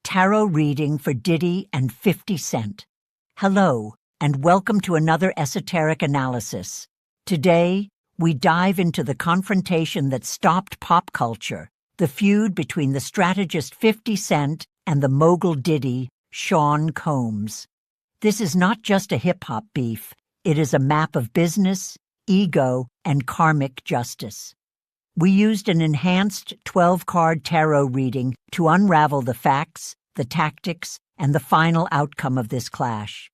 tarot reading for Diddy and 50 Cent. Hello, and welcome to another esoteric analysis. Today, we dive into the confrontation that stopped pop culture, the feud between the strategist 50 Cent and the mogul Diddy, Sean Combs. This is not just a hip-hop beef. It is a map of business, ego, and karmic justice. We used an enhanced 12-card tarot reading to unravel the facts, the tactics, and the final outcome of this clash.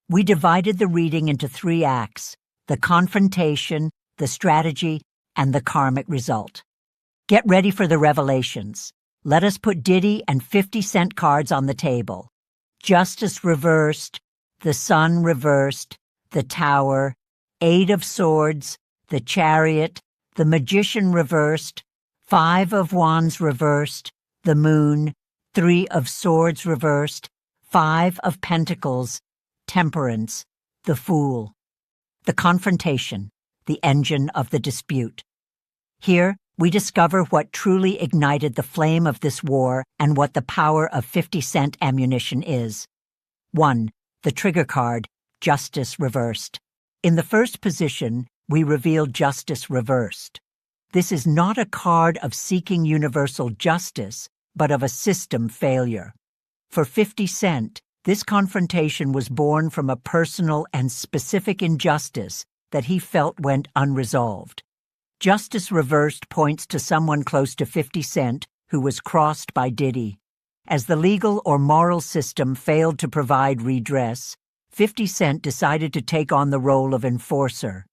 We divided the reading into 3 acts: the confrontation, the strategy, and the karmic result. Get ready for the revelations. Let us put Diddy and 50 Cent cards on the table. Justice reversed, the Sun reversed, the Tower, 8 of Swords, the Chariot, the Magician reversed, 5 of Wands reversed, the Moon, 3 of Swords reversed, 5 of Pentacles, Temperance, the Fool. The confrontation, the engine of the dispute. Here, we discover what truly ignited the flame of this war and what the power of 50 Cent ammunition is. 1. The trigger card, Justice reversed. In the first position, we reveal Justice reversed. This is not a card of seeking universal justice, but of a system failure. For 50 Cent, this confrontation was born from a personal and specific injustice that he felt went unresolved. Justice reversed points to someone close to 50 Cent who was crossed by Diddy. As the legal or moral system failed to provide redress, 50 Cent decided to take on the role of enforcer.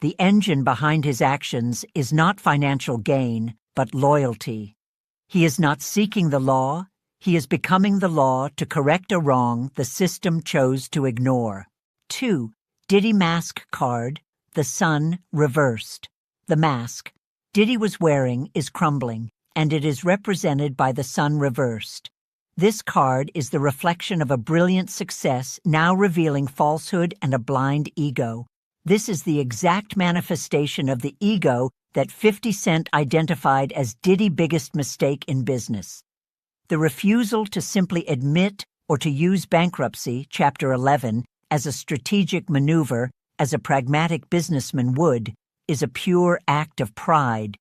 The engine behind his actions is not financial gain, but loyalty. He is not seeking the law, he is becoming the law to correct a wrong the system chose to ignore. 2. Diddy mask card, the Sun reversed. The mask Diddy was wearing is crumbling, and it is represented by the Sun reversed. This card is the reflection of a brilliant success now revealing falsehood and a blind ego. This is the exact manifestation of the ego that 50 Cent identified as Diddy's biggest mistake in business. The refusal to simply admit or to use bankruptcy, Chapter 11, as a strategic maneuver, as a pragmatic businessman would, is a pure act of pride.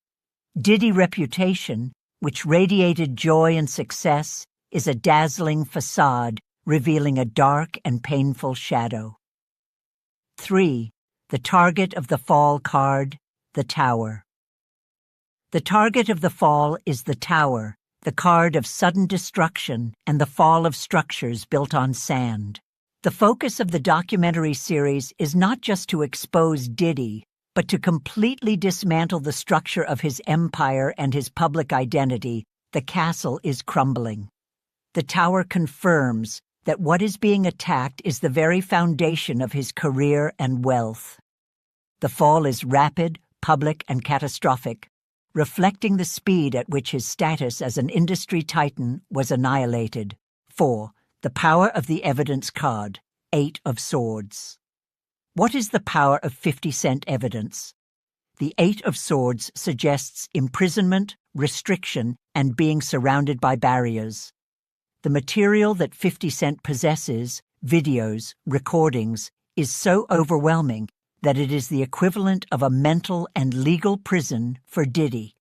Diddy's reputation, which radiated joy and success, is a dazzling facade revealing a dark and painful shadow. 3. The target of the fall card, the Tower. The target of the fall is the Tower, the card of sudden destruction and the fall of structures built on sand. The focus of the documentary series is not just to expose Diddy, but to completely dismantle the structure of his empire and his public identity. The castle is crumbling. The Tower confirms that what is being attacked is the very foundation of his career and wealth. The fall is rapid, public, and catastrophic, reflecting the speed at which his status as an industry titan was annihilated. 4. The power of the evidence card, 8 of Swords. What is the power of 50 Cent evidence? The 8 of Swords suggests imprisonment, restriction, and being surrounded by barriers. The material that 50 Cent possesses, videos, recordings, is so overwhelming that it is the equivalent of a mental and legal prison for Diddy.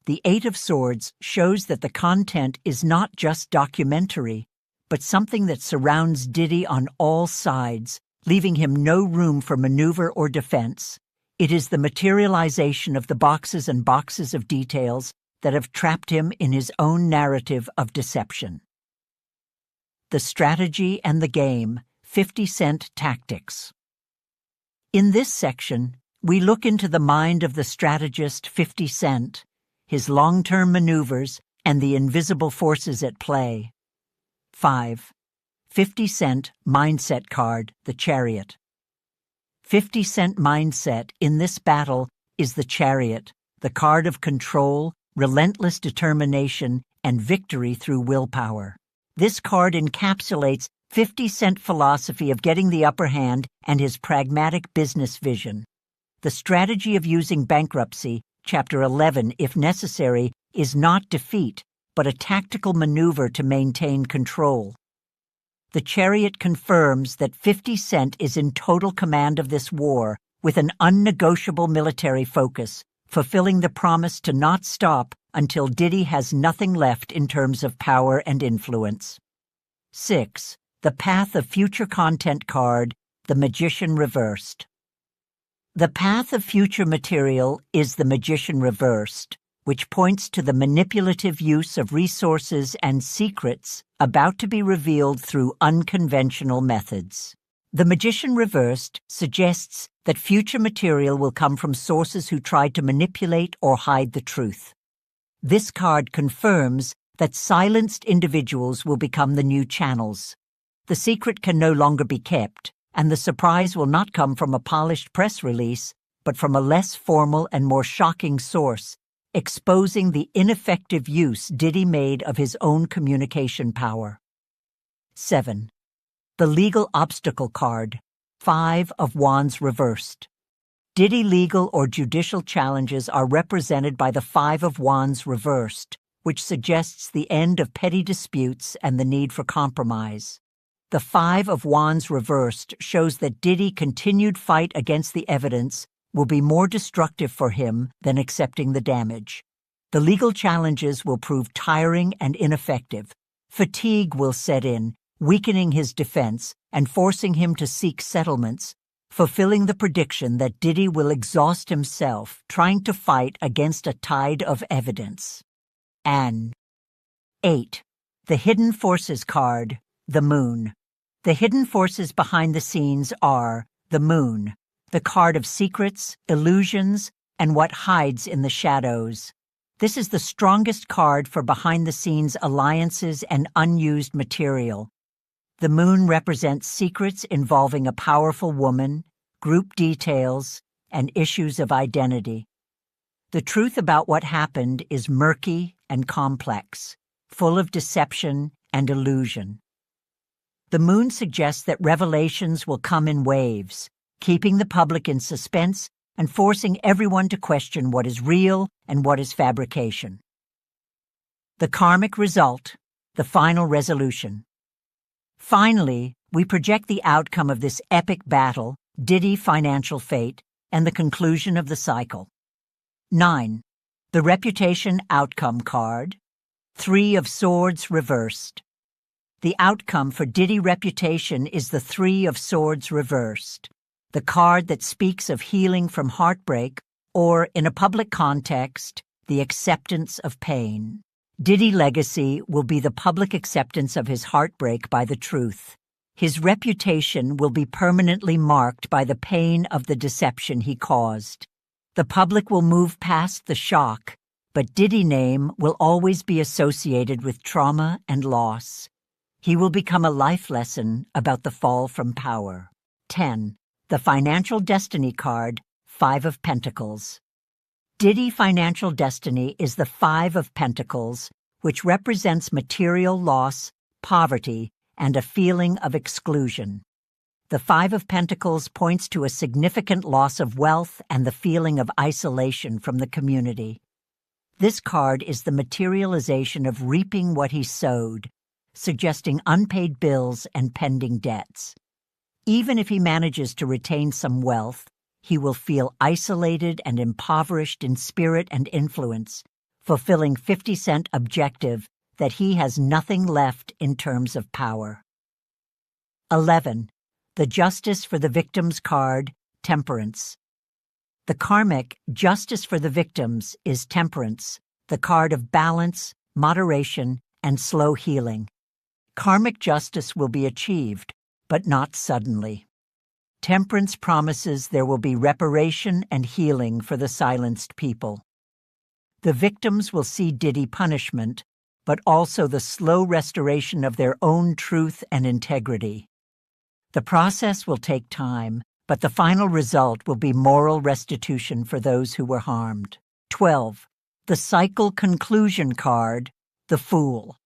The 8 of Swords shows that the content is not just documentary, but something that surrounds Diddy on all sides, leaving him no room for maneuver or defense. It is the materialization of the boxes and boxes of details that have trapped him in his own narrative of deception. The strategy and the game, 50 Cent tactics. In this section, we look into the mind of the strategist 50 Cent, his long-term maneuvers, and the invisible forces at play. 5. 50 Cent mindset card, the Chariot. 50 Cent mindset in this battle is the Chariot, the card of control, relentless determination, and victory through willpower. This card encapsulates 50 Cent philosophy of getting the upper hand and his pragmatic business vision. The strategy of using bankruptcy, Chapter 11, if necessary, is not defeat, but a tactical maneuver to maintain control. The Chariot confirms that 50 Cent is in total command of this war with an unnegotiable military focus, fulfilling the promise to not stop until Diddy has nothing left in terms of power and influence. 6. The Path of Future Content card, the Magician Reversed. The Path of Future material is the Magician Reversed, which points to the manipulative use of resources and secrets about to be revealed through unconventional methods. The Magician Reversed suggests that future material will come from sources who tried to manipulate or hide the truth. This card confirms that silenced individuals will become the new channels. The secret can no longer be kept, and the surprise will not come from a polished press release, but from a less formal and more shocking source, exposing the ineffective use Diddy made of his own communication power. 7. The Legal Obstacle card, 5 of Wands Reversed. Diddy legal or judicial challenges are represented by the 5 of Wands Reversed, which suggests the end of petty disputes and the need for compromise. The 5 of Wands Reversed shows that Diddy's continued fight against the evidence will be more destructive for him than accepting the damage. The legal challenges will prove tiring and ineffective. Fatigue will set in, weakening his defense and forcing him to seek settlements, fulfilling the prediction that Diddy will exhaust himself trying to fight against a tide of evidence. And 8. The Hidden Forces card, the Moon. The hidden forces behind the scenes are the Moon, the card of secrets, illusions, and what hides in the shadows. This is the strongest card for behind-the-scenes alliances and unused material. The Moon represents secrets involving a powerful woman, group details, and issues of identity. The truth about what happened is murky and complex, full of deception and illusion. The Moon suggests that revelations will come in waves, keeping the public in suspense and forcing everyone to question what is real and what is fabrication. The Karmic Result, the Final Resolution. Finally, we project the outcome of this epic battle, Diddy financial fate, and the conclusion of the cycle. 9. The Reputation Outcome card, 3 of Swords Reversed. The outcome for Diddy reputation is the 3 of Swords Reversed, the card that speaks of healing from heartbreak or, in a public context, the acceptance of pain. Diddy's legacy will be the public acceptance of his heartbreak by the truth. His reputation will be permanently marked by the pain of the deception he caused. The public will move past the shock, but Diddy's name will always be associated with trauma and loss. He will become a life lesson about the fall from power. 10. The Financial Destiny card, 5 of Pentacles. Diddy Financial Destiny is the 5 of Pentacles, which represents material loss, poverty, and a feeling of exclusion. The 5 of Pentacles points to a significant loss of wealth and the feeling of isolation from the community. This card is the materialization of reaping what he sowed, suggesting unpaid bills and pending debts. Even if he manages to retain some wealth, he will feel isolated and impoverished in spirit and influence, fulfilling 50 Cent objective that he has nothing left in terms of power. 11. The Justice for the Victims card, Temperance. The karmic Justice for the Victims is Temperance, the card of balance, moderation, and slow healing. Karmic justice will be achieved, but not suddenly. Temperance promises there will be reparation and healing for the silenced people. The victims will see Diddy punishment, but also the slow restoration of their own truth and integrity. The process will take time, but the final result will be moral restitution for those who were harmed. 12. The Cycle Conclusion card, the Fool.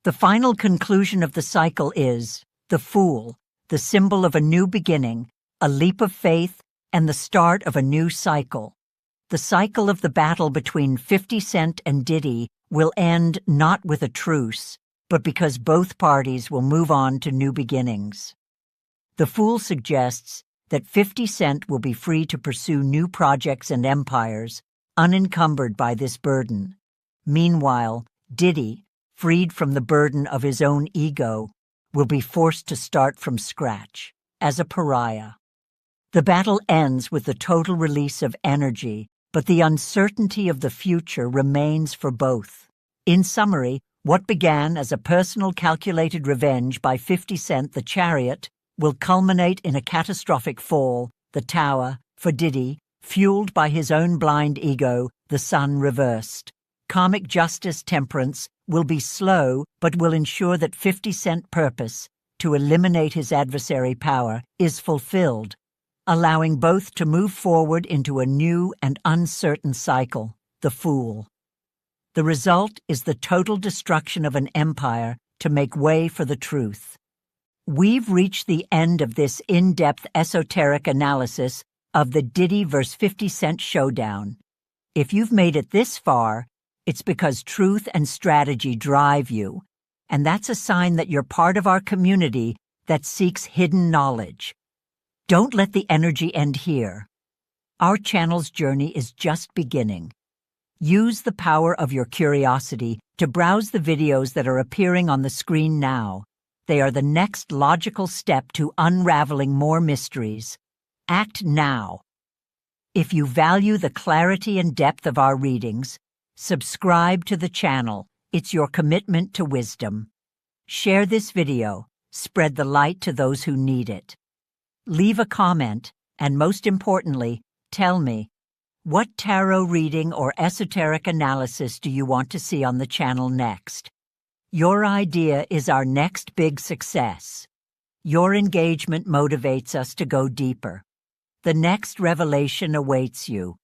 The final conclusion of the cycle is the Fool, the symbol of a new beginning, a leap of faith, and the start of a new cycle. The cycle of the battle between 50 Cent and Diddy will end not with a truce, but because both parties will move on to new beginnings. The Fool suggests that 50 Cent will be free to pursue new projects and empires, unencumbered by this burden. Meanwhile, Diddy, freed from the burden of his own ego, will be forced to start from scratch, as a pariah. The battle ends with the total release of energy, but the uncertainty of the future remains for both. In summary, what began as a personal calculated revenge by 50 Cent, the Chariot, will culminate in a catastrophic fall, the Tower, for Diddy, fueled by his own blind ego, the sun reversed. Karmic justice temperance will be slow but will ensure that 50 Cent purpose, to eliminate his adversary power, is fulfilled, allowing both to move forward into a new and uncertain cycle, the Fool. The result is the total destruction of an empire to make way for the truth. We've reached the end of this in-depth esoteric analysis of the Diddy vs. 50 Cent showdown. If you've made it this far, it's because truth and strategy drive you, and that's a sign that you're part of our community that seeks hidden knowledge. Don't let the energy end here. Our channel's journey is just beginning. Use the power of your curiosity to browse the videos that are appearing on the screen now. They are the next logical step to unraveling more mysteries. Act now. If you value the clarity and depth of our readings, subscribe to the channel. It's your commitment to wisdom. Share this video. Spread the light to those who need it. Leave a comment, and most importantly, tell me, what tarot reading or esoteric analysis do you want to see on the channel next? Your idea is our next big success. Your engagement motivates us to go deeper. The next revelation awaits you.